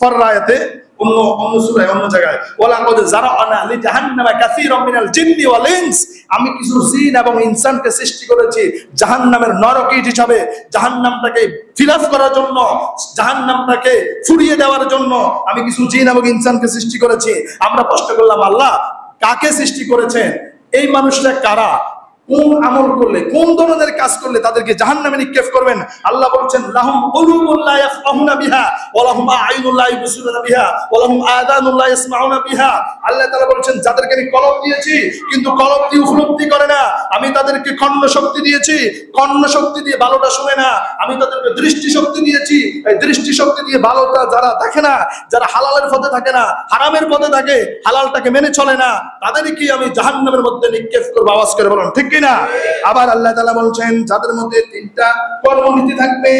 পরের আয়াতে অন্য সূরায় অন্য জায়গায় ওয়ালাকাদ যারা'না লিজাহান্নামা কাসীরাম মিনাল জিন্নি ওয়াল ইনস, আমি কিছু জিন এবং ইনসানকে সৃষ্টি করেছি জাহান্নামের নরকীট হিসাবে, জাহান্নামটাকে ফিলাপ করার জন্য, জাহান্নামটাকে ফুরিয়ে দেওয়ার জন্য আমি কিছু জিন এবং ইনসানকে সৃষ্টি করেছি। আমরা প্রশ্ন করলাম, আল্লাহ কাকে সৃষ্টি করেছেন? এই মানুষরা কারা? কোন আমল করলে, কোন ধরনের কাজ করলে তাদেরকে জাহান্নামে নিক্ষেপ করবেন? আল্লাহ বলছেন লাহুম কুলুবুন লা ইয়াফকাহুনা বিহা ওয়া লাহুম আ'ইনুন লা ইবসিরুনা বিহা ওয়া লাহুম আযানুন লা ইয়াসমাউনা বিহা। আল্লাহ তাআলা বলছেন যাদেরকে আমি কলব দিয়েছি কিন্তু কলব দিয়ে উপলব্ধি করে না, আমি তাদেরকে কর্ণ শক্তি দিয়েছি, কর্ণ শক্তি দিয়ে ভালোটা শুনে না, আমি তাদেরকে দৃষ্টি শক্তি দিয়েছি, এই দৃষ্টি শক্তি দিয়ে ভালোটা যারা দেখে না, যারা হালালের পথে থাকে না, হারামের পথে থাকে, হালালটাকে মেনে চলে না, তাদেরকে আমি জাহান্নামের মধ্যে নিক্ষেপ করব। আওয়াজ করে বলুন ঠিক কি না? আবার আল্লাহ তাআলা বলছেন যাদের মধ্যে তিনটা কর্মনীতি থাকবে,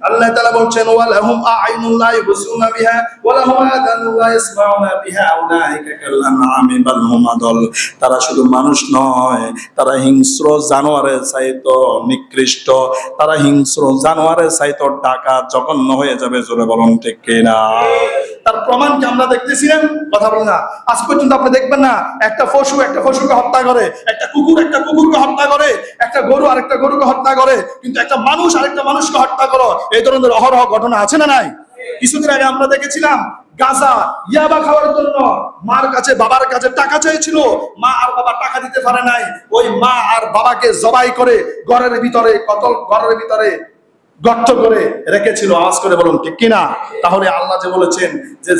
আল্লাহ তাআলা বলছেন ওয়ালাহুম আ'ইনুন লা ইবসিরুনা বিহা ওয়া লাহুম আযানুন লা ইয়াসমাউনা বিহা উলাইকা কাল আনআমি বাল হুম আদল। তারা শুধু মানুষ নয়, তারা হিংস্র জানোয়ারের চাইতো নিকৃষ্ট, তারা হিংস্র জানোয়ারের চাইতো ডাকাত, জঘন্য হয়ে যাবে। জোরে বলুন ঠিক কি না? তার প্রমাণ কি আমরা দেখতেছি না? কথা বলেন না। আজ পর্যন্ত আপনি দেখবেন না একটা পশু একটা পশুকে হত্যা করে, একটা কুকুর একটা কুকুরকে হত্যা করে, একটা গরু আরেকটা গরুকে হত্যা করে, কিন্তু একটা মানুষ আরেকটা মানুষকে হত্যা করো, এই ধরনের অহরহ ঘটনা আছে না নাই? কিছুদিন আগে আমরা দেখেছিলাম গাজা ইয়াবা খাওয়ার জন্য মার কাছে বাবার কাছে টাকা চেয়েছিল, মা আর বাবা টাকা দিতে পারে নাই, ওই মা আর বাবাকে জবাই করে ঘরের ভিতরে ঘরের ভিতরে গর্ত করে রেখেছিল। আওয়াজ করে বলুন ঠিক কিনা? তাহলে আল্লাহ যে বলেছেন যে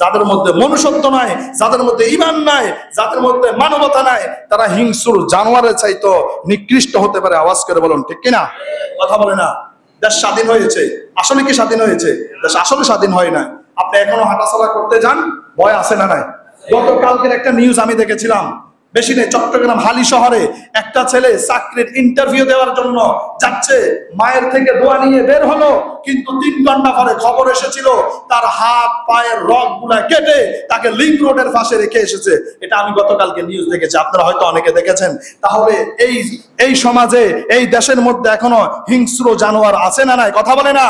যাদের মধ্যে মনুষ্যত্ব নাই, যাদের মধ্যে ঈমান নাই, যাদের মধ্যে মানবতা নাই, তারা হিংস্র জানোয়ারের চাইতো নিকৃষ্ট হতে পারে। আওয়াজ করে বলুন ঠিক কিনা? কথা বলে না। দেশ স্বাধীন হয়েছে, আসলে কি স্বাধীন হয়েছে? দেশ আসলে স্বাধীন হয় না। আপনি এখনো হাঁটাচলা করতে যান, ভয় আছে না নাই? গতকালকের একটা নিউজ আমি দেখেছিলাম, বেশি নেই, চট্টগ্রাম হালি শহরে একটা ছেলে চাকরির ইন্টারভিউ দেওয়ার জন্য যাচ্ছে, মায়ের থেকে দোয়া নিয়ে বের হলো, কিন্তু 3 ঘন্টা পরে খবর এসেছিল তার হাত পায়ের রগ গুলা কেটে তাকে লিংক রোডের পাশে রেখে এসেছে। এটা আমি গতকালকে নিউজ দেখেছি, আপনারা হয়তো অনেকে দেখেছেন। তাহলে এই সমাজে, এই দেশের মধ্যে এখনো হিংস্র জানোয়ার আছে না নাই? কথা বলে না।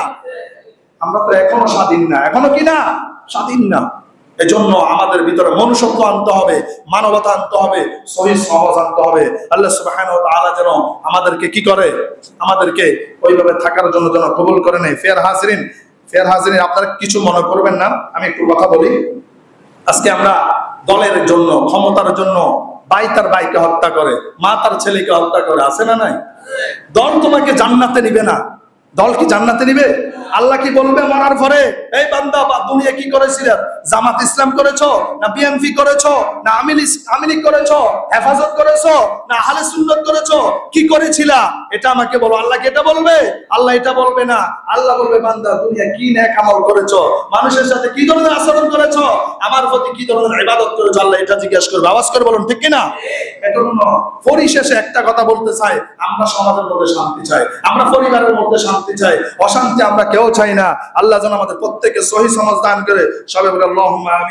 আমরা তো এখনো স্বাধীন না, এখনো কি না স্বাধীন না। এজন্য আমাদের ভিতরে মনুষ্যত্ব আনতে হবে, মানবতা আনতে হবে, সহিহ সমাজ আনতে হবে। আল্লাহ সুবহানাহু ওয়া তাআলা যেন আমাদেরকে কি করে, আমাদেরকে ওইভাবে থাকার জন্য যেন কবুল করে নেয়। ফের হাজিরিন আপনারা কিছু মনে করবেন না, আমি একটু কথা বলি। আজকে আমরা দলের জন্য, ক্ষমতার জন্য ভাই তার ভাইকে হত্যা করে, মা তার ছেলেকে হত্যা করে, আছে না নাই? দল তোমাকে জান্নাতে নিবে না। দল কি জান্নাতে নিবে? আল্লাহ কি বলবে মরার পরে, এই বান্দা বা দুনিয়া কি করেছিল? জামাত ইসলাম করেছো না বিএনপি করেছো না আমিলি করেছো, হেফাজত করেছো না আহলে সুন্নাত করেছো, কি করেছিলা এটা আমাকে বলো। আল্লাহ কি এটা বলবে? আল্লাহ এটা বলবে না। আল্লাহ বলবে বান্দা দুনিয়া কি নেক আমল করেছো, মানুষের সাথে কি ধরনের আচরণ করেছো, আমার প্রতি কি ধরনের ইবাদত করেছো, আল্লাহ এটা জিজ্ঞেস করবে। আওয়াজ করে বলুন ঠিক কি না? এজন্য পরিশেষে একটা কথা বলতে চাই, আমরা সমাজের মধ্যে শান্তি চাই, আমরা পরিবারের মধ্যে শান্তি চাই, অশান্তি আমরা কেউ চাই না। আল্লাহ যেন আমাদের প্রত্যেককে সহিহ সমাজ দান করে। সবাই বলে আল্লাহুম্মা আমিন।